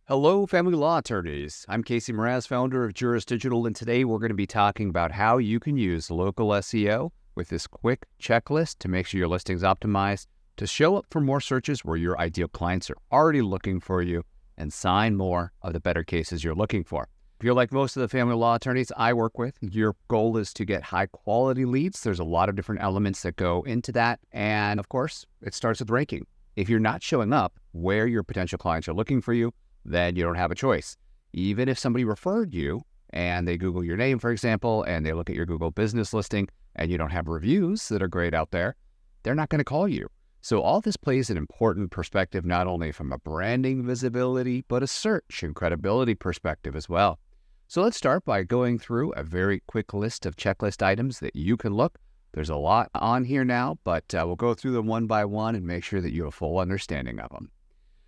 Hello, family law attorneys. I'm Meraz, founder of Juris Digital, and today we're going to be talking about how you can use local SEO with this quick checklist to make sure your listing's optimized to show up for more searches where your ideal clients are already looking for you and sign more of the better cases you're looking for. If you're like most of the family law attorneys I work with, your goal is to get high quality leads. There's a lot of different elements that go into that. And of course, it starts with ranking. If you're not showing up where your potential clients are looking for you, then you don't have a choice. Even if somebody referred you and they Google your name, for example, and they look at your Google business listing and you don't have reviews that are great out there, they're not going to call you. So all this plays an important perspective, not only from a branding visibility, but a search and credibility perspective as well. So let's start by going through a very quick list of checklist items that you can look. There's a lot on here now, but we'll go through them one by one and make sure that you have a full understanding of them.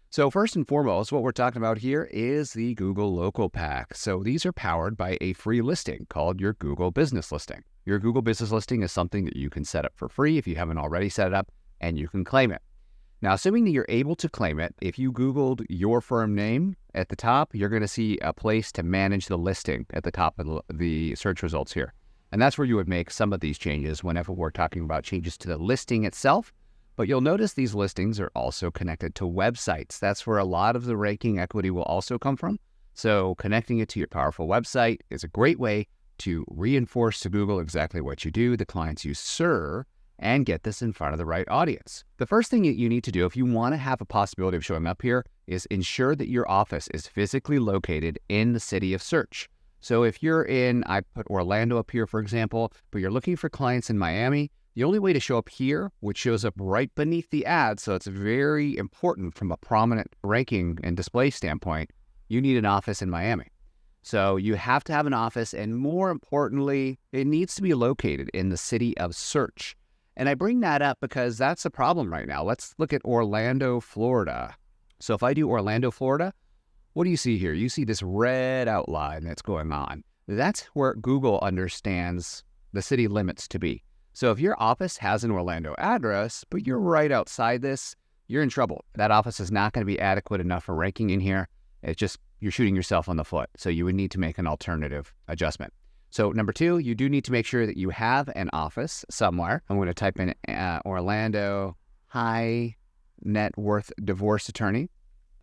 So first and foremost, what we're talking about here is the Google Local Pack. So these are powered by a free listing called your Google Business Listing. Your Google Business Listing is something that you can set up for free if you haven't already set it up, and you can claim it. Now, assuming that you're able to claim it, if you Googled your firm name at the top, you're going to see a place to manage the listing at the top of the search results here. And that's where you would make some of these changes whenever we're talking about changes to the listing itself. But you'll notice these listings are also connected to websites. That's where a lot of the ranking equity will also come from. So connecting it to your powerful website is a great way to reinforce to Google exactly what you do, the clients you serve, and get this in front of the right audience. The first thing that you need to do if you want to have a possibility of showing up here is ensure that your office is physically located in the city of search. So if you're in, I put Orlando up here, for example, but you're looking for clients in Miami, the only way to show up here, which shows up right beneath the ad, so it's very important from a prominent ranking and display standpoint, you need an office in Miami. So you have to have an office, and more importantly, it needs to be located in the city of search. And I bring that up because that's a problem right now. Let's look at Orlando, Florida. So if I do Orlando, Florida, what do you see here? You see this red outline that's going on. That's where Google understands the city limits to be. So if your office has an Orlando address, but you're right outside this, you're in trouble. That office is not going to be adequate enough for ranking in here. It's just, you're shooting yourself on the foot. So you would need to make an alternative adjustment. So number two, you do need to make sure that you have an office somewhere. I'm going to type in Orlando high net worth divorce attorney.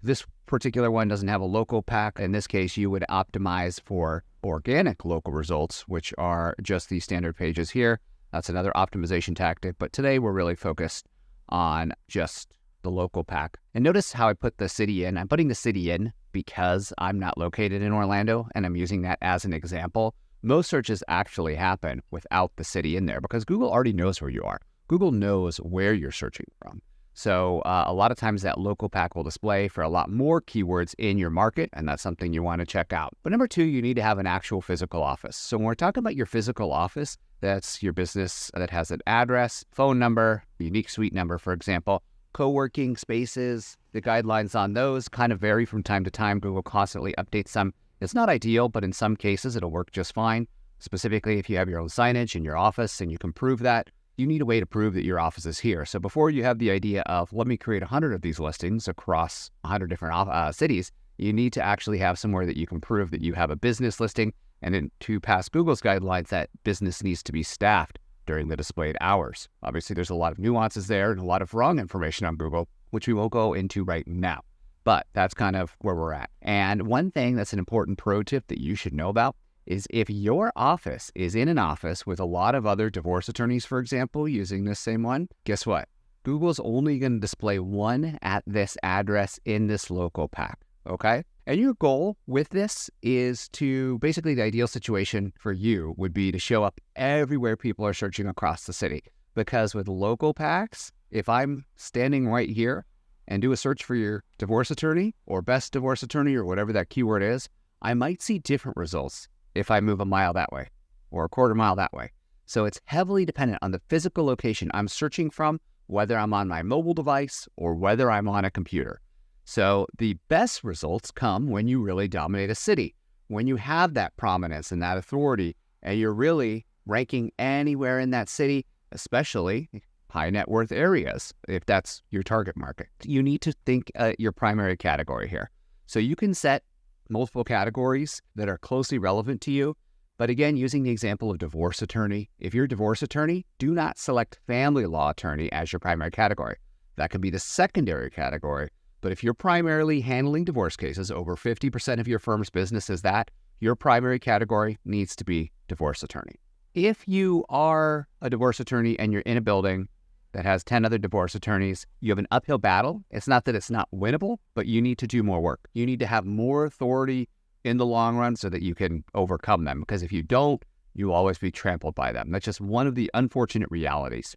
This particular one doesn't have a local pack. In this case, you would optimize for organic local results, which are just these standard pages here. That's another optimization tactic, but today we're really focused on just the local pack. And notice how I put the city in. I'm putting the city in because I'm not located in Orlando, and I'm using that as an example. Most searches actually happen without the city in there because Google already knows where you are. Google knows where you're searching from. So a lot of times that local pack will display for a lot more keywords in your market, and that's something you want to check out. But number two, you need to have an actual physical office. So when we're talking about your physical office, that's your business that has an address, phone number, unique suite number, for example, co-working spaces. The guidelines on those kind of vary from time to time. Google constantly updates them. It's not ideal, but in some cases it'll work just fine. Specifically, if you have your own signage in your office and you can prove that, you need a way to prove that your office is here. So before you have the idea of, let me create 100 of these listings across 100 different cities, you need to actually have somewhere that you can prove that you have a business listing. And then to pass Google's guidelines, that business needs to be staffed during the displayed hours. Obviously, there's a lot of nuances there and a lot of wrong information on Google, which we won't go into right now. But that's kind of where we're at. And one thing that's an important pro tip that you should know about is if your office is in an office with a lot of other divorce attorneys, for example, using this same one, guess what? Google's only going to display one at this address in this local pack, okay? And your goal with this is to, basically the ideal situation for you would be to show up everywhere people are searching across the city. Because with local packs, if I'm standing right here and do a search for your divorce attorney or best divorce attorney or whatever that keyword is, I might see different results if I move a mile that way or a quarter mile that way. So it's heavily dependent on the physical location I'm searching from, whether I'm on my mobile device or whether I'm on a computer. So the best results come when you really dominate a city, when you have that prominence and that authority, and you're really ranking anywhere in that city, especially high net worth areas, if that's your target market. You need to think your primary category here. So you can set multiple categories that are closely relevant to you. But again, using the example of divorce attorney, if you're a divorce attorney, do not select family law attorney as your primary category. That could be the secondary category. But if you're primarily handling divorce cases, over 50% of your firm's business is that, your primary category needs to be divorce attorney. If you are a divorce attorney and you're in a building that has 10 other divorce attorneys, you have an uphill battle. It's not that it's not winnable, but you need to do more work. You need to have more authority in the long run so that you can overcome them. Because if you don't, you'll always be trampled by them. That's just one of the unfortunate realities.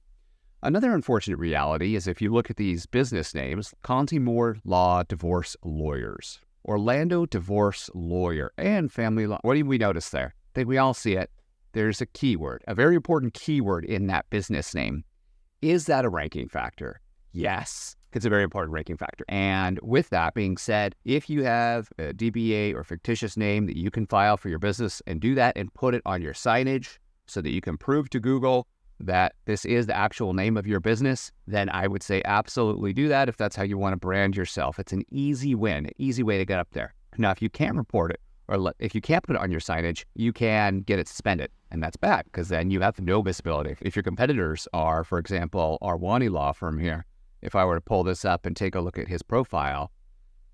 Another unfortunate reality is if you look at these business names, Conti Moore Law Divorce Lawyers, Orlando Divorce Lawyer, and Family Law. What do we notice there? I think we all see it. There's a keyword, a very important keyword in that business name. Is that a ranking factor? Yes, it's a very important ranking factor. And with that being said, if you have a DBA or fictitious name that you can file for your business and do that and put it on your signage so that you can prove to Google that this is the actual name of your business, then I would say absolutely do that if that's how you want to brand yourself. It's an easy win, easy way to get up there. Now, if you can't report it, or if you can't put it on your signage, you can get it suspended. And that's bad because then you have no visibility. If your competitors are, for example, our Wani law firm here, if I were to pull this up and take a look at his profile,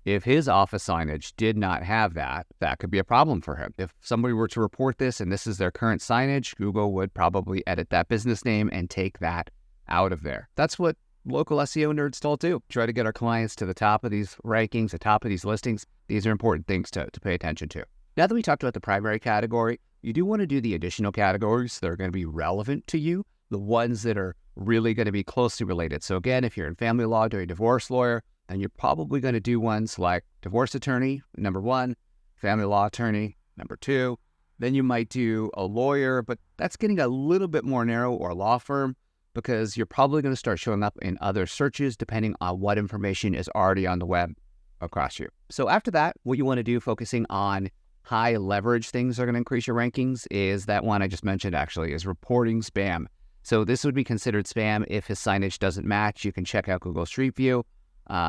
if his office signage did not have that, that could be a problem for him. If somebody were to report this and this is their current signage, Google would probably edit that business name and take that out of there. That's what local SEO nerds still do. Try to get our clients to the top of these rankings, the top of these listings. These are important things to pay attention to. Now that we talked about the primary category, you do want to do the additional categories that are going to be relevant to you, the ones that are really going to be closely related. So again, if you're in family law doing divorce lawyer, then you're probably going to do ones like divorce attorney, number 1, family law attorney, number 2. Then you might do a lawyer, but that's getting a little bit more narrow, or a law firm, because you're probably going to start showing up in other searches depending on what information is already on the web across you. So after that, what you want to do, focusing on high leverage things that are going to increase your rankings, is that one I just mentioned actually, is reporting spam. So this would be considered spam if his signage doesn't match. You can check out Google Street View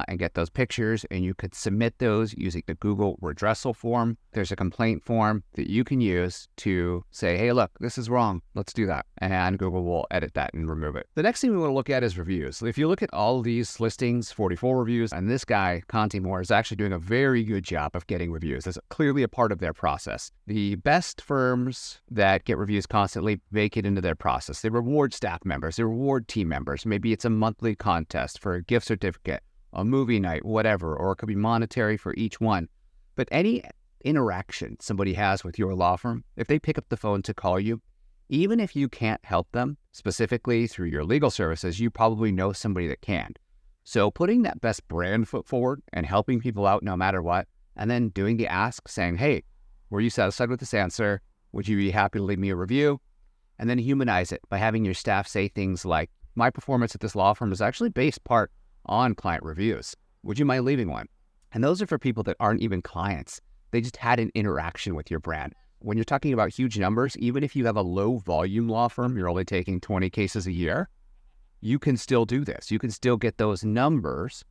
and get those pictures, and you could submit those using the Google redressal form. There's a complaint form that you can use to say, hey, look, this is wrong. Let's do that. And Google will edit that and remove it. The next thing we want to look at is reviews. If you look at all of these listings, 44 reviews, and this guy, Conti Moore, is actually doing a very good job of getting reviews. That's clearly a part of their process. The best firms that get reviews constantly make it into their process. They reward staff members. They reward team members. Maybe it's a monthly contest for a gift certificate, a movie night, whatever, or it could be monetary for each one. But any interaction somebody has with your law firm, if they pick up the phone to call you, even if you can't help them specifically through your legal services, you probably know somebody that can. So putting that best brand foot forward and helping people out no matter what, and then doing the ask, saying, hey, were you satisfied with this answer? Would you be happy to leave me a review? And then humanize it by having your staff say things like, my performance at this law firm is actually based part on client reviews. Would you mind leaving one? And those are for people that aren't even clients. They just had an interaction with your brand. When you're talking about huge numbers, even if you have a low volume law firm, you're only taking 20 cases a year, you can still do this. You can still get those numbers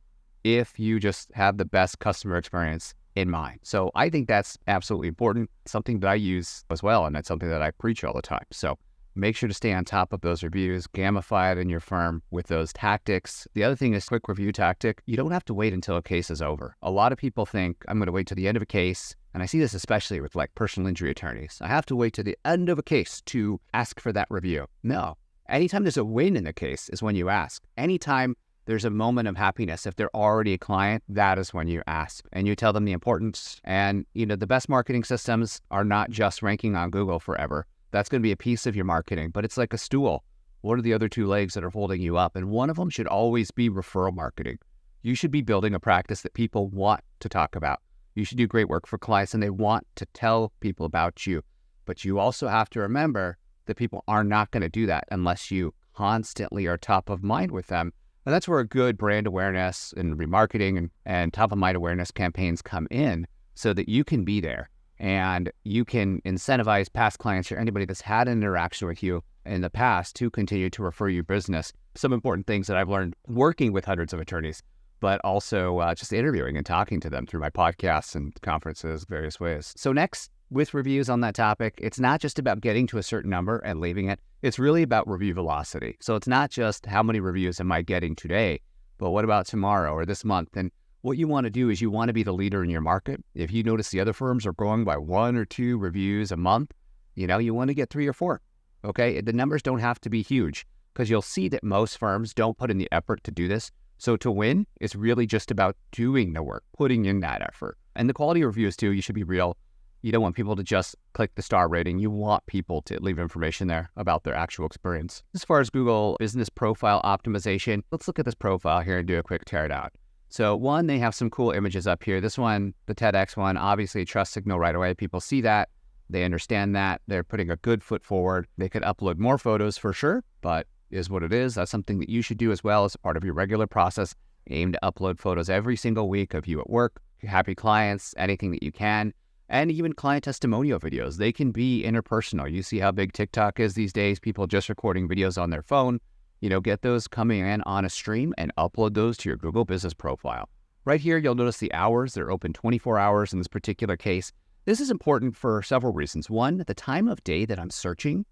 if you just have the best customer experience in mind. So I think that's absolutely important. Something that I use as well, and that's something that I preach all the time. So make sure to stay on top of those reviews, gamify it in your firm with those tactics. The other thing is quick review tactic. You don't have to wait until a case is over. A lot of people think, I'm going to wait till the end of a case. And I see this especially with like personal injury attorneys. I have to wait to the end of a case to ask for that review. No. Anytime there's a win in the case is when you ask. Anytime there's a moment of happiness, if they're already a client, that is when you ask and you tell them the importance. And, the best marketing systems are not just ranking on Google forever. That's going to be a piece of your marketing, but it's like a stool. What are the other two legs that are holding you up? And one of them should always be referral marketing. You should be building a practice that people want to talk about. You should do great work for clients and they want to tell people about you. But you also have to remember that people are not going to do that unless you constantly are top of mind with them. And that's where a good brand awareness and remarketing and top of mind awareness campaigns come in so that you can be there. And you can incentivize past clients or anybody that's had an interaction with you in the past to continue to refer you business. Some important things that I've learned working with hundreds of attorneys. but also just interviewing and talking to them through my podcasts and conferences, various ways. So next, with reviews on that topic, it's not just about getting to a certain number and leaving it. It's really about review velocity. So it's not just how many reviews am I getting today, but what about tomorrow or this month? And what you want to do is you want to be the leader in your market. If you notice the other firms are growing by 1 or 2 reviews a month, you want to get 3 or 4. Okay, the numbers don't have to be huge because you'll see that most firms don't put in the effort to do this. So to win, it's really just about doing the work, putting in that effort. And the quality of reviews too, you should be real. You don't want people to just click the star rating. You want people to leave information there about their actual experience. As far as Google business profile optimization, let's look at this profile here and do a quick teardown. So one, they have some cool images up here. This one, the TEDx one, obviously a trust signal right away. People see that. They understand that. They're putting a good foot forward. They could upload more photos for sure, but is what it is. That's something that you should do as well as part of your regular process. Aim to upload photos every single week of you at work, happy clients, anything that you can. And even client testimonial videos. They can be interpersonal. You see how big TikTok is these days, people just recording videos on their phone. Get those coming in on a stream and upload those to your Google business profile. Right here, you'll notice the hours. They're open 24 hours in this particular case. This is important for several reasons. One, the time of day that I'm searching.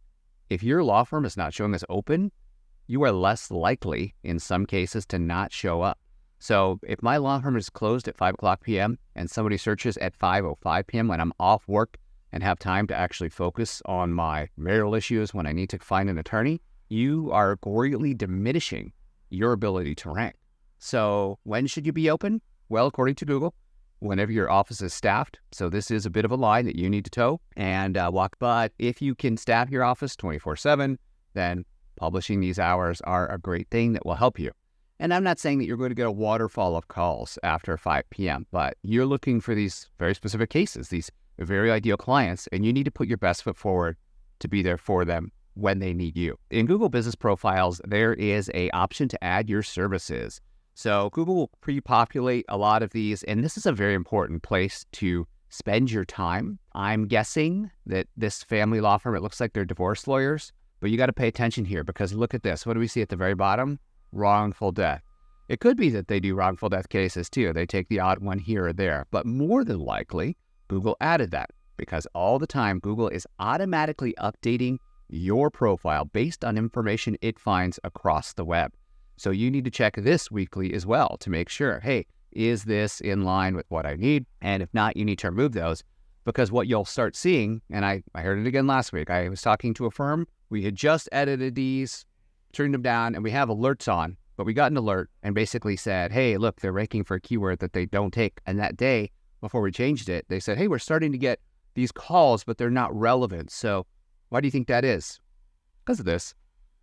If your law firm is not showing as open, you are less likely in some cases to not show up. So if my law firm is closed at 5 o'clock p.m. and somebody searches at 5:05 p.m. when I'm off work and have time to actually focus on my marital issues when I need to find an attorney, you are greatly diminishing your ability to rank. So when should you be open? Well, according to Google, whenever your office is staffed. So this is a bit of a line that you need to toe and walk. But if you can staff your office 24/7, then publishing these hours are a great thing that will help you. And I'm not saying that you're going to get a waterfall of calls after 5 p.m., but you're looking for these very specific cases, these very ideal clients, and you need to put your best foot forward to be there for them when they need you. In Google Business Profiles, there is an option to add your services. So Google will pre-populate a lot of these, and this is a very important place to spend your time. I'm guessing that this family law firm, it looks like they're divorce lawyers, but you got to pay attention here because look at this. What do we see at the very bottom? Wrongful death. It could be that they do wrongful death cases too. They take the odd one here or there, but more than likely, Google added that because all the time Google is automatically updating your profile based on information it finds across the web. So you need to check this weekly as well to make sure, hey, is this in line with what I need? And if not, you need to remove those because what you'll start seeing, and I heard it again last week, I was talking to a firm, we had just edited these, turned them down, and we have alerts on, but we got an alert and basically said, hey, look, they're ranking for a keyword that they don't take. And that day, before we changed it, they said, hey, we're starting to get these calls, but they're not relevant. So why do you think that is? Because of this.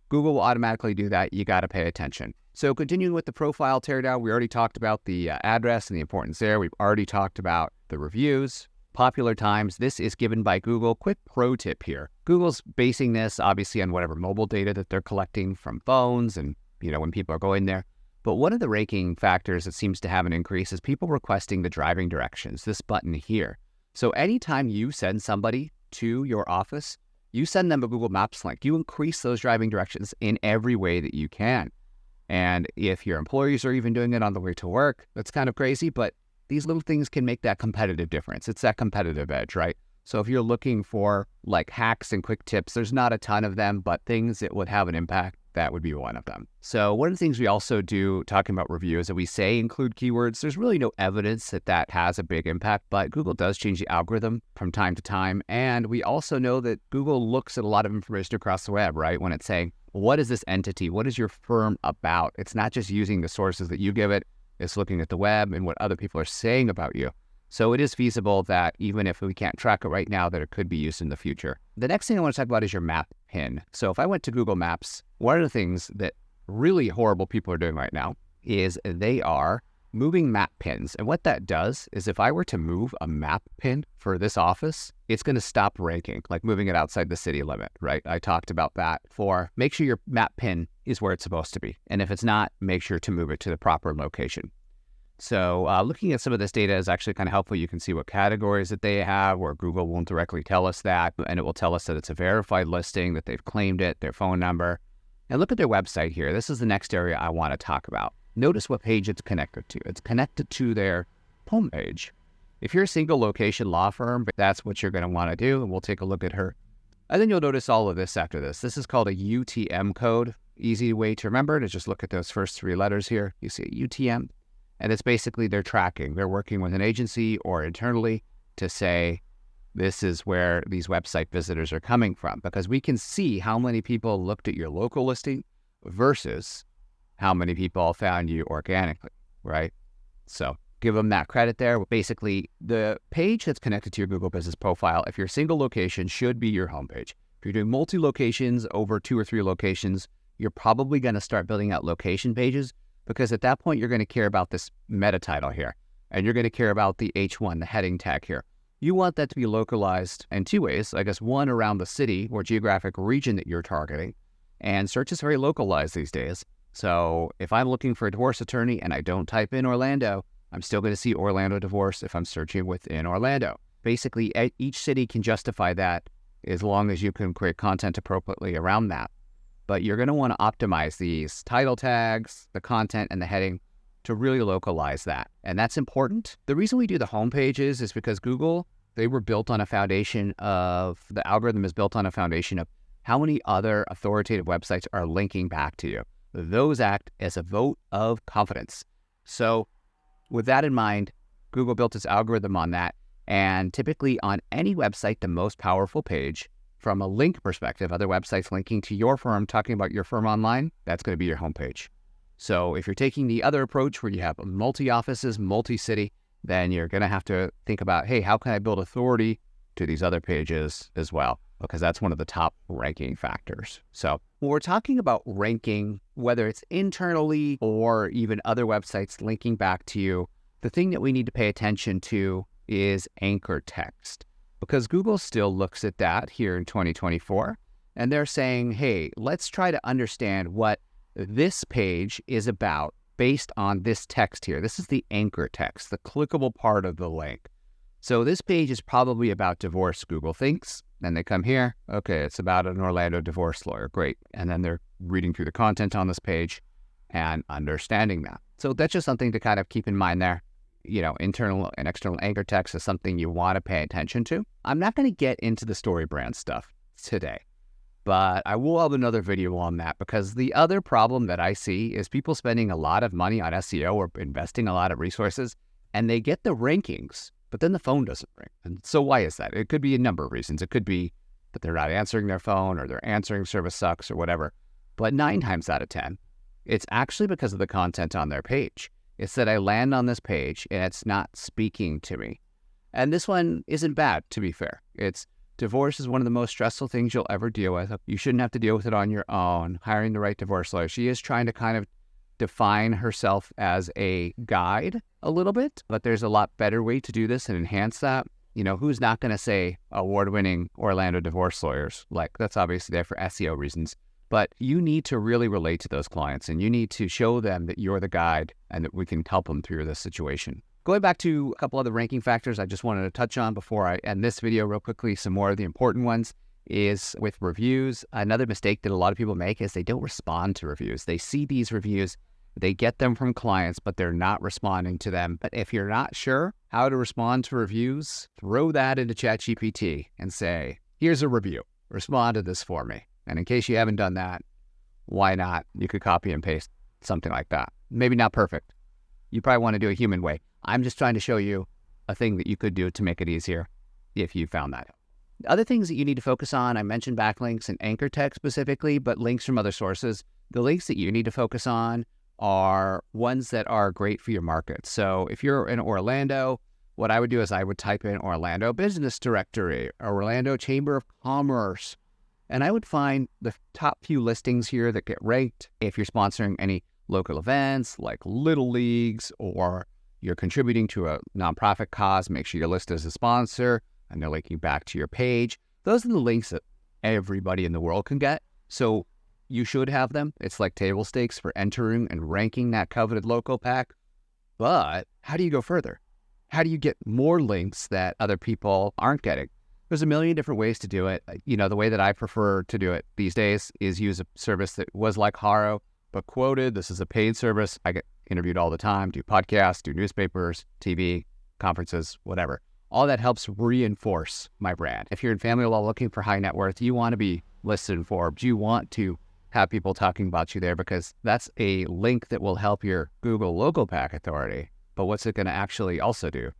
Google will automatically do that. You got to pay attention. So continuing with the profile teardown, we already talked about the address and the importance there. We've already talked about the reviews. Popular times, this is given by Google. Quick pro tip here. Google's basing this obviously on whatever mobile data that they're collecting from phones and, when people are going there. But one of the ranking factors that seems to have an increase is people requesting the driving directions, this button here. So anytime you send somebody to your office, you send them a Google Maps link. You increase those driving directions in every way that you can. And if your employees are even doing it on the way to work, that's kind of crazy, but these little things can make that competitive difference. It's that competitive edge, right? So if you're looking for like hacks and quick tips, there's not a ton of them, but things that would have an impact, that would be one of them. So one of the things we also do talking about review is that we say include keywords. There's really no evidence that that has a big impact, but Google does change the algorithm from time to time. And we also know that Google looks at a lot of information across the web, right? When it's saying, what is this entity? What is your firm about? It's not just using the sources that you give it. It's looking at the web and what other people are saying about you. So it is feasible that even if we can't track it right now, that it could be used in the future. The next thing I want to talk about is your map pin. So if I went to Google Maps, one of the things that really horrible people are doing right now is they are moving map pins. And what that does is if I were to move a map pin for this office, it's going to stop ranking, like moving it outside the city limit, right? I talked about that for make sure your map pin is where it's supposed to be. And if it's not, make sure to move it to the proper location. So looking at some of this data is actually kind of helpful. You can see what categories that they have, where Google won't directly tell us that, and it will tell us that it's a verified listing, that they've claimed it, their phone number. And look at their website here. This is the next area I want to talk about. notice what page it's connected to. It's connected to their homepage. If you're a single location law firm, that's what you're going to want to do, and we'll take a look at her. And then you'll notice all of this after this. This is called a UTM code. Easy way to remember to just look at those first three letters here. You see a UTM, and it's basically their tracking. They're working with an agency or internally to say, this is where these website visitors are coming from, because we can see how many people looked at your local listing versus how many people found you organically, right? So give them that credit there. Basically, the page that's connected to your Google Business Profile, if you're a single location, should be your homepage. If you're doing multi-locations over 2 or 3 locations, you're probably going to start building out location pages, because at that point, you're going to care about this meta title here, and you're going to care about the H1, the heading tag here. You want that to be localized in 2 ways. I guess one, around the city or geographic region that you're targeting. And search is very localized these days. So if I'm looking for a divorce attorney and I don't type in Orlando, I'm still going to see Orlando divorce if I'm searching within Orlando. Basically, each city can justify that as long as you can create content appropriately around that. But you're going to want to optimize these title tags, the content, and the heading to really localize that. And that's important. The reason we do the home pages is because Google, they were built on a foundation of, the algorithm is built on a foundation of how many other authoritative websites are linking back to you. Those act as a vote of confidence. So with that in mind, Google built its algorithm on that. And typically on any website, the most powerful page from a link perspective, other websites linking to your firm, talking about your firm online, that's going to be your homepage. So if you're taking the other approach where you have multi-offices, multi-city, then you're going to have to think about, hey, how can I build authority to these other pages as well? Because that's one of the top ranking factors. So when we're talking about ranking, whether it's internally or even other websites linking back to you, the thing that we need to pay attention to is anchor text, because Google still looks at that here in 2024. And they're saying, hey, let's try to understand what this page is about based on this text here. This is the anchor text, the clickable part of the link. So this page is probably about divorce, Google thinks. Then they come here. Okay, it's about an Orlando divorce lawyer. Great. And then they're reading through the content on this page and understanding that. So that's just something to kind of keep in mind there. You know, internal and external anchor text is something you want to pay attention to. I'm not going to get into the story brand stuff today, but I will have another video on that, because the other problem that I see is people spending a lot of money on SEO or investing a lot of resources, and they get the rankings, but then the phone doesn't ring. And so why is that? It could be a number of reasons. It could be that they're not answering their phone, or their answering service sucks, or whatever. But 9 times out of 10, it's actually because of the content on their page. It's that I land on this page and it's not speaking to me. And this one isn't bad, to be fair. Divorce is one of the most stressful things you'll ever deal with. You shouldn't have to deal with it on your own. Hiring the right divorce lawyer. She is trying to kind of define herself as a guide a little bit, but there's a lot better way to do this and enhance that. You know, who's not going to say award-winning Orlando divorce lawyers? Like, that's obviously there for SEO reasons. But you need to really relate to those clients, and you need to show them that you're the guide and that we can help them through this situation. Going back to a couple other ranking factors I just wanted to touch on before I end this video real quickly, some more of the important ones is with reviews. Another mistake that a lot of people make is they don't respond to reviews. They see these reviews, they get them from clients, but they're not responding to them. But if you're not sure how to respond to reviews, throw that into ChatGPT and say, here's a review. Respond to this for me. And in case you haven't done that, why not? You could copy and paste something like that. Maybe not perfect. You probably want to do a human way. I'm just trying to show you a thing that you could do to make it easier if you found that. Other things that you need to focus on, I mentioned backlinks and anchor text specifically, but links from other sources. The links that you need to focus on are ones that are great for your market. So if you're in Orlando, what I would do is I would type in Orlando Business Directory, Orlando Chamber of Commerce, and I would find the top few listings here that get ranked. If you're sponsoring any local events like Little Leagues, or you're contributing to a nonprofit cause, make sure you're listed as a sponsor and they're linking back to your page. Those are the links that everybody in the world can get. So you should have them. It's like table stakes for entering and ranking that coveted local pack. But how do you go further? How do you get more links that other people aren't getting? There's a million different ways to do it. You know, the way that I prefer to do it these days is use a service that was like Haro, but quoted. This is a paid service. I get interviewed all the time, do podcasts, do newspapers, TV, conferences, whatever. All that helps reinforce my brand. If you're in family law looking for high net worth, you want to be listed in Forbes. You want to have people talking about you there because that's a link that will help your Google local PAC authority. But what's it going to actually also do?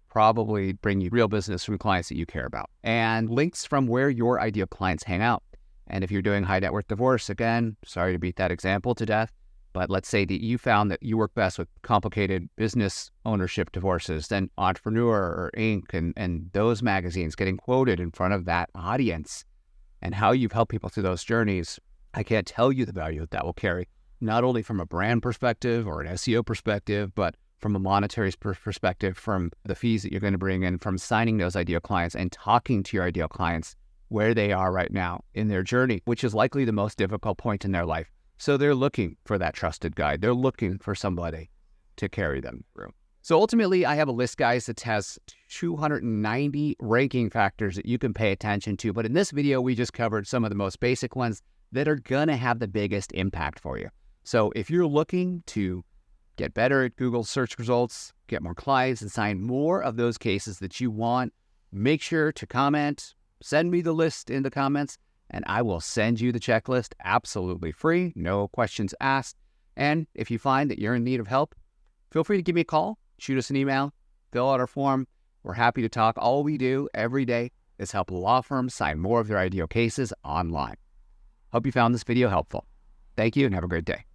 Probably bring you real business from clients that you care about and links from where your ideal clients hang out. And if you're doing high net worth divorce, again, sorry to beat that example to death, but let's say that you found that you work best with complicated business ownership divorces, then Entrepreneur or Inc. and those magazines getting quoted in front of that audience and how you've helped people through those journeys, I can't tell you the value that will carry, not only from a brand perspective or an SEO perspective, but from a monetary perspective, from the fees that you're going to bring in, from signing those ideal clients and talking to your ideal clients where they are right now in their journey, which is likely the most difficult point in their life. So they're looking for that trusted guide. They're looking for somebody to carry them through. So ultimately, I have a list, guys, that has 290 ranking factors that you can pay attention to. But in this video, we just covered some of the most basic ones that are going to have the biggest impact for you. So if you're looking to get better at Google search results, get more clients, and sign more of those cases that you want, make sure to comment, send me the list in the comments, and I will send you the checklist absolutely free, no questions asked. And if you find that you're in need of help, feel free to give me a call, shoot us an email, fill out our form. We're happy to talk. All we do every day is help law firms sign more of their ideal cases online. Hope you found this video helpful. Thank you and have a great day.